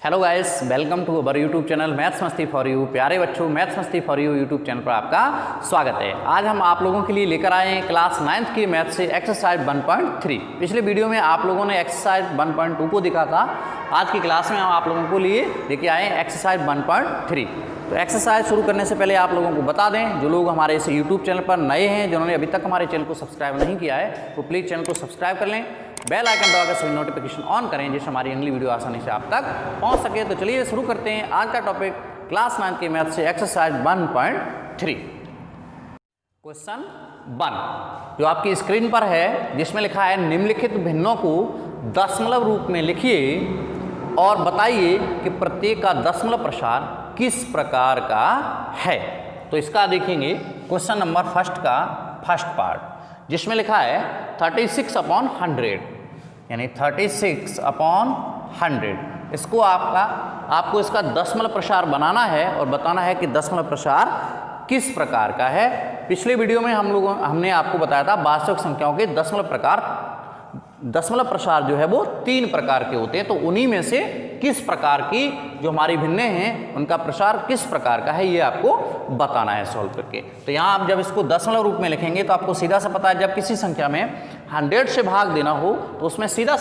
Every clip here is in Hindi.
Hello guys, welcome to our YouTube channel maths Masti for you. प्यारे बच्चों, maths Masti for you YouTube channel पर आपका स्वागत है। आज हम आप लोगों के लिए लेकर आए हैं क्लास 9th की मैथ से एक्सरसाइज 1.3। पिछले वीडियो में आप लोगों ने एक्सरसाइज 1.2 को दिखा था। आज की क्लास में हम आप लोगों को लिए लेके आए हैं एक्सरसाइज 1.3। तो एक्सरसाइज शुरू करने से पहले आप लोगों को बता दें, जो लोग हमारे इस यूट्यूब चैनल पर नए हैं, जिन्होंने अभी तक हमारे चैनल को सब्सक्राइब नहीं किया है, तो प्लीज़ चैनल को सब्सक्राइब कर लें, बेल आइकन दबाकर सभी नोटिफिकेशन ऑन करें, जिससे हमारी अगली वीडियो आसानी से आप तक पहुंच सके। तो चलिए शुरू करते हैं आज का टॉपिक क्लास 9 के मैथ से एक्सरसाइज 1.3। क्वेश्चन 1 जो आपकी स्क्रीन पर है, जिसमें लिखा है निम्नलिखित भिन्नों को दशमलव रूप में लिखिए और बताइए कि प्रत्येक का दशमलव प्रसार किस प्रकार का है। तो इसका देखेंगे क्वेश्चन नंबर फर्स्ट का फर्स्ट पार्ट, जिसमें लिखा है 36/100, यानी 36/100। इसको आपको इसका दशमलव प्रसार बनाना है और बताना है कि दशमलव प्रसार किस प्रकार का है। पिछले वीडियो में हमने आपको बताया था वास्तविक संख्याओं के दशमलव प्रसार जो है वो 3 प्रकार के होते हैं। तो उन्हीं में से किस प्रकार की जो हमारी भिन्नें हैं उनका प्रसार किस प्रकार का है, ये आपको बताना है सॉल्व करके। तो यहाँ आप जब इसको दशमलव रूप में लिखेंगे तो आपको सीधा सा पता है, जब किसी संख्या में 100 से भाग देना हो तो उसमें सीधा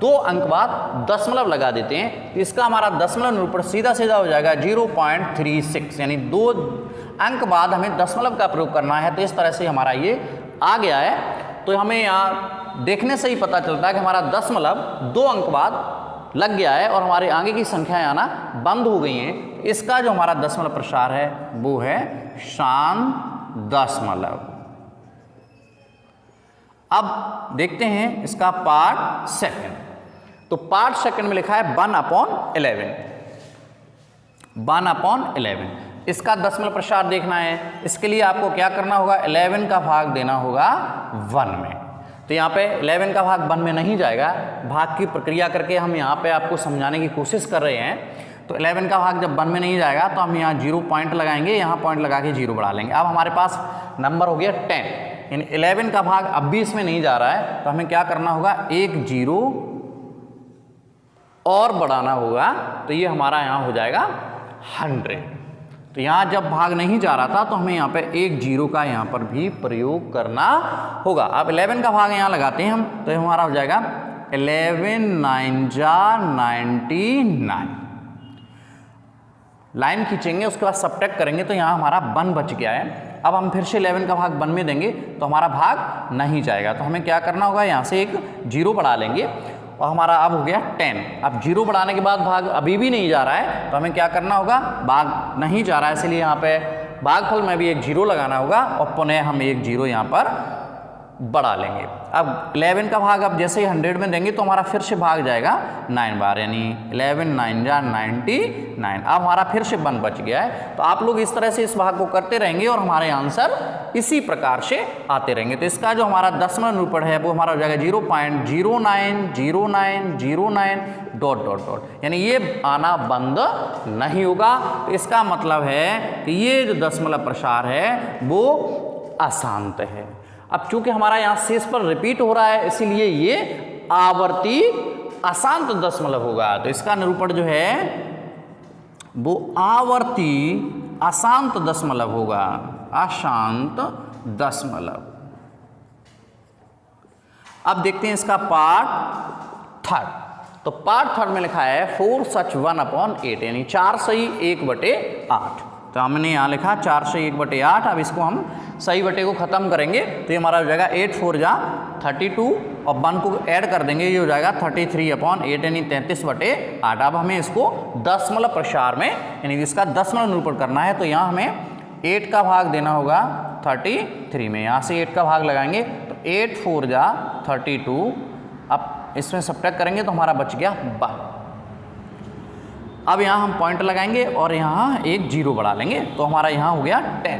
2 अंक बाद दशमलव लगा देते हैं। तो इसका हमारा दशमलव निरूपण सीधा हो जाएगा 0.36, यानी 2 अंक बाद हमें दशमलव का प्रयोग करना है। तो इस तरह से हमारा ये आ गया है। तो हमें यहाँ देखने से ही पता चलता है कि हमारा दशमलव 2 अंक बाद लग गया है और हमारे आगे की संख्याएं आना बंद हो गई हैं। इसका जो हमारा दशमलव प्रसार है वो है शांत दशमलव। अब देखते हैं इसका पार्ट सेकंड। तो पार्ट सेकंड में लिखा है 1/11। 1/11 इसका दशमलव प्रसार देखना है। इसके लिए आपको क्या करना होगा, 11 का भाग देना होगा 1 में। तो यहाँ पे 11 का भाग 1 में नहीं जाएगा। भाग की प्रक्रिया करके हम यहाँ पे आपको समझाने की कोशिश कर रहे हैं। तो 11 का भाग जब 1 में नहीं जाएगा तो हम यहाँ 0 पॉइंट लगाएंगे, यहाँ पॉइंट लगा के 0 बढ़ा लेंगे। अब हमारे पास नंबर हो गया 10, यानी 11 का भाग अब भी इसमें नहीं जा रहा है। तो हमें क्या करना होगा, एक 0 और बढ़ाना होगा। तो ये हमारा यहाँ हो जाएगा 100। तो यहाँ जब भाग नहीं जा रहा था तो हमें यहाँ पे एक 0 का यहाँ पर भी प्रयोग करना होगा। अब 11 का भाग यहाँ लगाते हैं हम, तो हमारा हो जाएगा 11 9 जा 99। लाइन खींचेंगे, उसके बाद सबट्रैक्ट करेंगे तो यहाँ हमारा 1 बच गया है। अब हम फिर से 11 का भाग 1 में देंगे तो हमारा भाग नहीं जाएगा। तो हमें क्या करना होगा, यहाँ से एक 0 बढ़ा लेंगे और हमारा अब हो गया 10। अब 0 बढ़ाने के बाद भाग अभी भी नहीं जा रहा है तो हमें क्या करना होगा, भाग नहीं जा रहा है, इसलिए यहाँ पे भागफल में भी एक 0 लगाना होगा और पुनः हम एक 0 यहाँ पर बढ़ा लेंगे। अब 11 का भाग अब जैसे ही 100 में देंगे तो हमारा फिर से भाग जाएगा 9 बार, यानी 11 9 जा 99। अब हमारा फिर से 1 बच गया है। तो आप लोग इस तरह से इस भाग को करते रहेंगे और हमारे आंसर इसी प्रकार से आते रहेंगे। तो इसका जो हमारा दशमलव निरूपण है वो हमारा हो जाएगा 0.0909 ... यानी ये आना बंद नहीं होगा। तो इसका मतलब है कि ये जो दशमलव प्रसार है वो अशांत है। अब चूंकि हमारा यहाँ शेष पर रिपीट हो रहा है, इसीलिए ये आवर्ती अशांत दशमलव होगा। तो इसका निरूपण जो है वो आवर्ती अशांत दशमलव होगा, अशांत दशमलव। अब देखते हैं इसका पार्ट थर्ड। तो पार्ट थर्ड में लिखा है 4 such 1/8, यानी 4 सही 1/8। तो हमने यहाँ लिखा 4 से 1/8। अब इसको हम सही बटे को खत्म करेंगे तो ये हमारा हो जाएगा 8 4 जा 32 और 1 को ऐड कर देंगे, ये हो जाएगा 33/8, यानी 33/8। अब हमें इसको दशमलव प्रसार में, यानी इसका दशमलव निरूपण करना है। तो यहाँ हमें 8 का भाग देना होगा 33 में, यहाँ से 8 का भाग लगाएंगे तो 8 4 जा 32। अब इसमें सबट्रैक्ट करेंगे तो हमारा बच गया 12। अब यहाँ हम पॉइंट लगाएंगे और यहाँ एक 0 बढ़ा लेंगे तो हमारा यहाँ हो गया 10।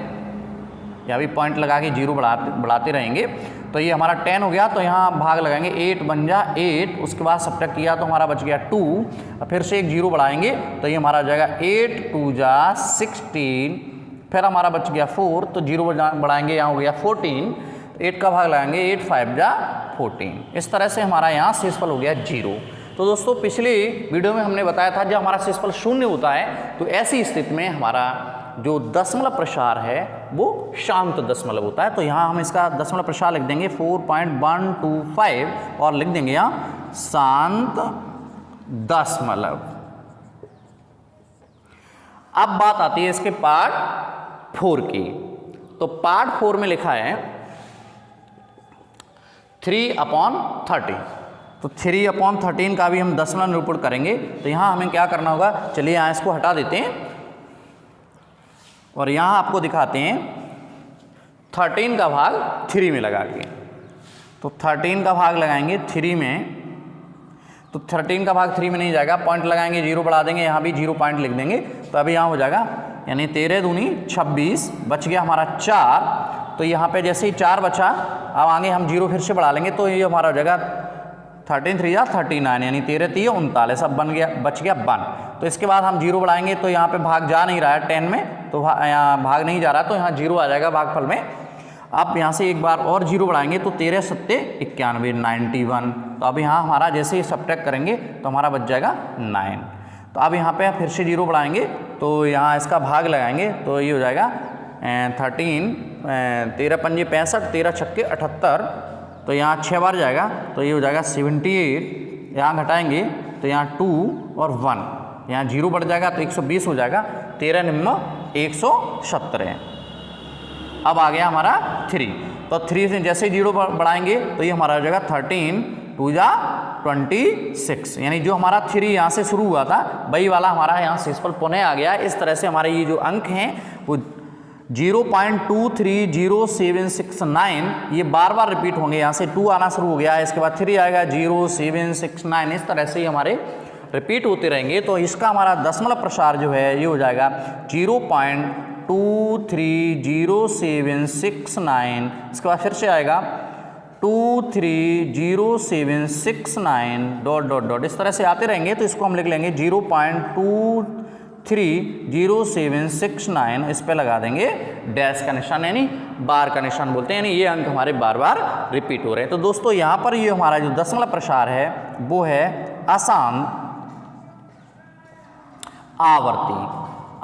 यहाँ भी पॉइंट लगा के 0 बढ़ाते रहेंगे तो ये हमारा 10 हो गया। तो यहाँ भाग लगाएंगे 8 बन जा 8, उसके बाद सबट्रैक्ट किया तो हमारा बच गया 2। और फिर से एक 0 बढ़ाएंगे तो ये हमारा हो जाएगा 8 2 जा 16। फिर हमारा बच गया 4, तो 0 बढ़ाएंगे, यहाँ हो गया 14। 8 का भाग लगाएंगे 8 5 जा 14। इस तरह से हमारा यहाँ शेषफल हो गया 0। तो तो दोस्तों पिछली वीडियो में हमने बताया था जब हमारा शेषफल शून्य होता है तो ऐसी स्थिति में हमारा जो दशमलव प्रसार है वो शांत दशमलव होता है। तो यहाँ हम इसका दशमलव प्रसार लिख देंगे 4.125 और लिख देंगे यहाँ शांत दशमलव। अब बात आती है इसके पार्ट 4 की। तो पार्ट 4 में लिखा है 3/13। तो 3/13 का भी हम दशमलव निरूपण करेंगे। तो यहाँ हमें क्या करना होगा, चलिए यहाँ इसको हटा देते हैं और यहाँ आपको दिखाते हैं 13 का भाग 3 में लगा के। तो 13 का भाग लगाएंगे 3 में, तो 13 का भाग 3 में नहीं जाएगा, पॉइंट लगाएंगे, 0 बढ़ा देंगे, यहाँ भी 0 पॉइंट लिख देंगे। तो अभी यहाँ हो जाएगा यानी 13 दूनी 26, बच गया हमारा 4। तो यहाँ पे जैसे ही 4 बचा, अब आगे हम 0 फिर से बढ़ा लेंगे तो ये हमारा हो जाएगा 13 3 या 39 यानी 13 3 39, अब बन गया, बच गया 1। तो इसके बाद हम 0 बढ़ाएंगे तो यहाँ पे भाग जा नहीं रहा है 10 में, तो यहाँ भाग नहीं जा रहा, तो यहाँ 0 आ जाएगा भागफल में। अब यहाँ से एक बार और 0 बढ़ाएंगे तो 13 7 91 91। तो अब यहाँ हमारा जैसे ही सब्ट्रैक्ट करेंगे तो हमारा बच जाएगा 9। तो अब यहाँ पे फिर से 0 बढ़ाएंगे तो यहाँ इसका भाग लगाएंगे तो ये हो जाएगा 13 13 पंजे 65, 13 छक्के 78। तो यहाँ 6 बार जाएगा तो ये हो जाएगा 78। यहाँ घटाएंगे तो यहाँ 2 और 1, यहाँ 0 बढ़ जाएगा तो 120 हो जाएगा, 13 निम्न 170। अब आ गया हमारा 3। तो 3 से जैसे 0 बढ़ाएंगे तो ये हमारा हो जाएगा 13 2 जा 26, यानी जो हमारा 3 यहाँ से शुरू हुआ था वही वाला हमारा यहाँ शेषफल पुनः आ गया। इस तरह से हमारे ये जो अंक हैं वो 0.230769 ये बार बार रिपीट होंगे। यहाँ से 2 आना शुरू हो गया, इसके बाद 3 आएगा, 0769, इस तरह से ही हमारे रिपीट होते रहेंगे। तो इसका हमारा दशमलव प्रसार जो है ये हो जाएगा 0.230769। इसके बाद फिर से आएगा 230769 डॉट डॉट डॉट, इस तरह से आते रहेंगे। तो इसको हम लिख लेंगे 0.230769, इस पे लगा देंगे डैश का निशान यानी बार का निशान बोलते हैं, यानी ये अंक हमारे बार बार रिपीट हो रहे हैं। तो दोस्तों यहाँ पर ये हमारा जो दशमलव प्रसार है वो है अशांत आवर्ती।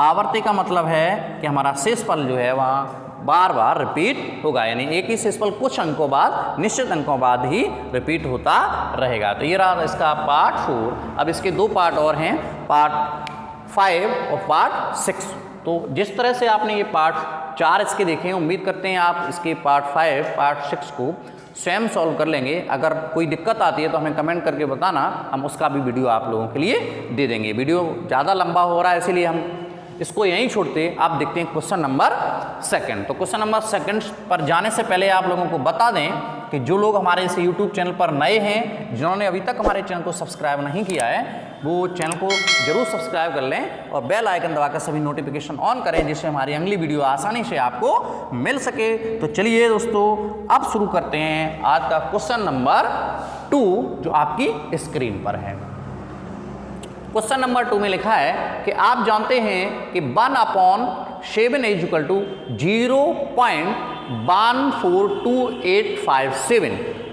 आवर्ती का मतलब है कि हमारा शेषफल जो है वहाँ बार बार रिपीट होगा, यानी एक ही शेषफल कुछ अंकों बाद, निश्चित अंकों बाद ही रिपीट होता रहेगा। तो ये रहा इसका पार्ट 4। अब इसके 2 पार्ट और हैं, पार्ट 5 और पार्ट 6। तो जिस तरह से आपने ये पार्ट 4 इसके देखे, उम्मीद करते हैं आप इसके पार्ट 5 पार्ट 6 को स्वयं सॉल्व कर लेंगे। अगर कोई दिक्कत आती है तो हमें कमेंट करके बताना, हम उसका भी वीडियो आप लोगों के लिए दे देंगे। वीडियो ज़्यादा लंबा हो रहा है इसीलिए हम इसको यहीं छोड़ते। आप देखते हैं क्वेश्चन नंबर 2। तो क्वेश्चन नंबर 2 पर जाने से पहले आप लोगों को बता दें कि जो लोग हमारे इस YouTube चैनल पर नए हैं, जिन्होंने अभी तक हमारे चैनल को सब्सक्राइब नहीं किया है, वो चैनल को जरूर सब्सक्राइब कर लें और बेल आइकन दबाकर सभी नोटिफिकेशन ऑन करें, जिससे हमारी अगली वीडियो आसानी से आपको मिल सके। तो चलिए दोस्तों अब शुरू करते हैं आज का क्वेश्चन नंबर 2 जो आपकी स्क्रीन पर है। क्वेश्चन नंबर 2 में लिखा है कि आप जानते हैं कि 1/7 इक्वल टू 0.142857।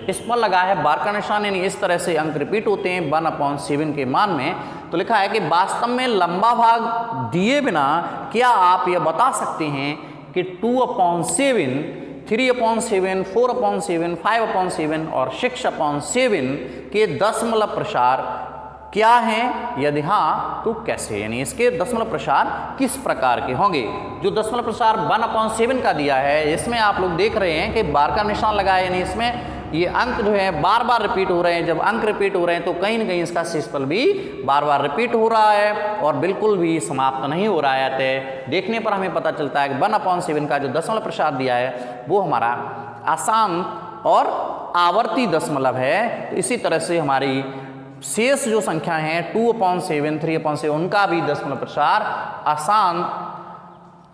इस पर लगा है बार का निशान, यानी इस तरह से अंक रिपीट होते हैं 1/7 के मान में। तो लिखा है कि वास्तव में लंबा भाग दिए बिना क्या आप यह बता सकते हैं कि 2/7, 3/7, 4/7, 5/7 और 6/7 के दशमलव प्रसार क्या हैं? यदि हाँ तो कैसे, यानी इसके दशमलव प्रसार किस प्रकार के होंगे। जो दशमलव प्रसार 1/7 का दिया है, इसमें आप लोग देख रहे हैं कि बार का निशान लगा है, यानी इसमें ये अंक जो है बार बार रिपीट हो रहे हैं। जब अंक रिपीट हो रहे हैं तो कहीं ना कहीं इसका शेषफल भी बार बार रिपीट हो रहा है और बिल्कुल भी समाप्त नहीं हो रहा है। अतः देखने पर हमें पता चलता है कि 1/7 का जो दशमलव प्रसार दिया है वो हमारा अशांत और आवर्ती दशमलव है। तो इसी तरह से हमारी शेष जो संख्या हैं 2/7, 3/7 उनका भी दशमलव प्रसार अशांत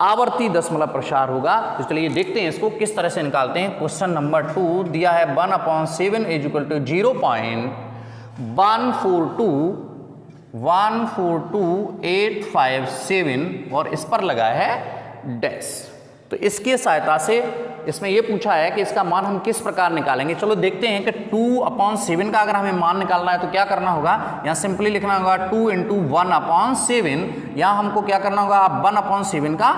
आवर्ती दशमलव प्रसार होगा। तो चलिए देखते हैं इसको किस तरह से निकालते हैं। क्वेश्चन नंबर 2 दिया है 1/7 इक्वल टू 0.142857 और इस पर लगा है डैश। तो इसकी सहायता से इसमें ये पूछा है कि इसका मान हम किस प्रकार निकालेंगे। चलो देखते हैं कि 2/7 का अगर हमें मान निकालना है तो क्या करना होगा। यहाँ सिंपली लिखना होगा 2 × 1/7। यहाँ हमको क्या करना होगा, आप 1/7 का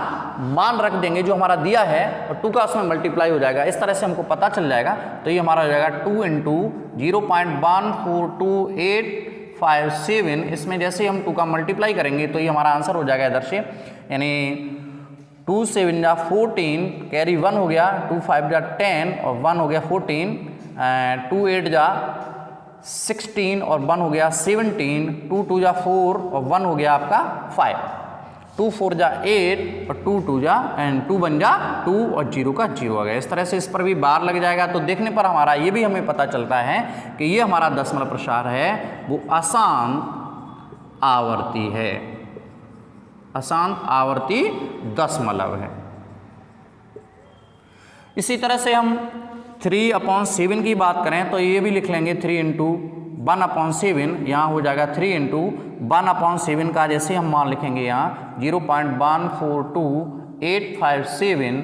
मान रख देंगे जो हमारा दिया है और 2 का उसमें मल्टीप्लाई हो जाएगा। इस तरह से हमको पता चल जाएगा। तो ये हमारा हो जाएगा 2 × 0.1428557। इसमें जैसे हम 2 का मल्टीप्लाई करेंगे तो ये हमारा आंसर हो जाएगा इधर से, यानी 2 7 जा 14, कैरी 1 हो गया, 2 5 जा 10 और 1 हो गया 14, 2 8 जा 16 और 1 हो गया 17, 2 2 जा 4 और 1 हो गया आपका 5, 2 4 जा 8 और 2 2 जा 2 1 जा 2 और 0 का 0 आ गया। इस तरह से इस पर भी बार लग जाएगा। तो देखने पर हमारा ये भी हमें पता चलता है कि ये हमारा दशमलव प्रसार है वो अशांत आवर्ती है, अशांत आवर्ती दशमलव है। इसी तरह से हम 3/7 की बात करें तो ये भी लिख लेंगे 3 × 1/7। यहाँ हो जाएगा 3 × 1/7 का जैसे हम मान लिखेंगे यहाँ 0.142857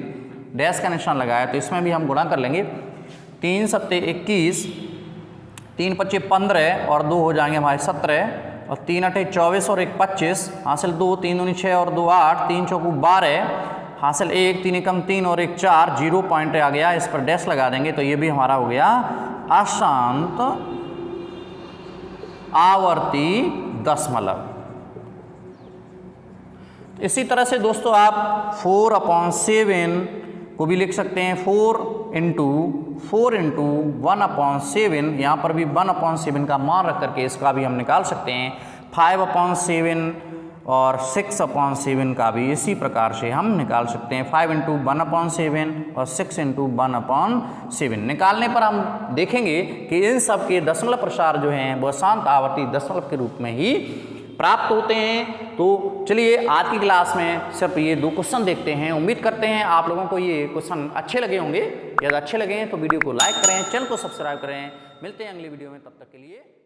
डैश का निशान लगाया तो इसमें भी हम गुणा कर लेंगे। 3 7 21, 3 5 15 और 2 हो जाएंगे हमारे 17 और 3 8 24 और 1 25, हासिल 2, 3 दूनी 6 और 2 8, 3 चौकू 12, हासिल 1, 3 एकम 3 और 1 4, 0 पॉइंट आ गया। इस पर डैश लगा देंगे तो ये भी हमारा हो गया अशांत आवर्ती दशमलव। इसी तरह से दोस्तों आप 4/7 को भी लिख सकते हैं, 4 × 1/7। यहाँ पर भी 1/7 का मान रख करके इसका भी हम निकाल सकते हैं। 5/7 और 6/7 का भी इसी प्रकार से हम निकाल सकते हैं। 5 × 1/7 और 6 × 1/7 निकालने पर हम देखेंगे कि इन सब के दशमलव प्रसार जो हैं वो अशांत आवर्ती दशमलव के रूप में ही प्राप्त होते हैं। तो चलिए आज की क्लास में सिर्फ ये 2 क्वेश्चन देखते हैं। उम्मीद करते हैं आप लोगों को ये क्वेश्चन अच्छे लगे होंगे। यदि अच्छे लगे तो वीडियो को लाइक करें, चैनल को सब्सक्राइब करें। मिलते हैं अगली वीडियो में, तब तक के लिए।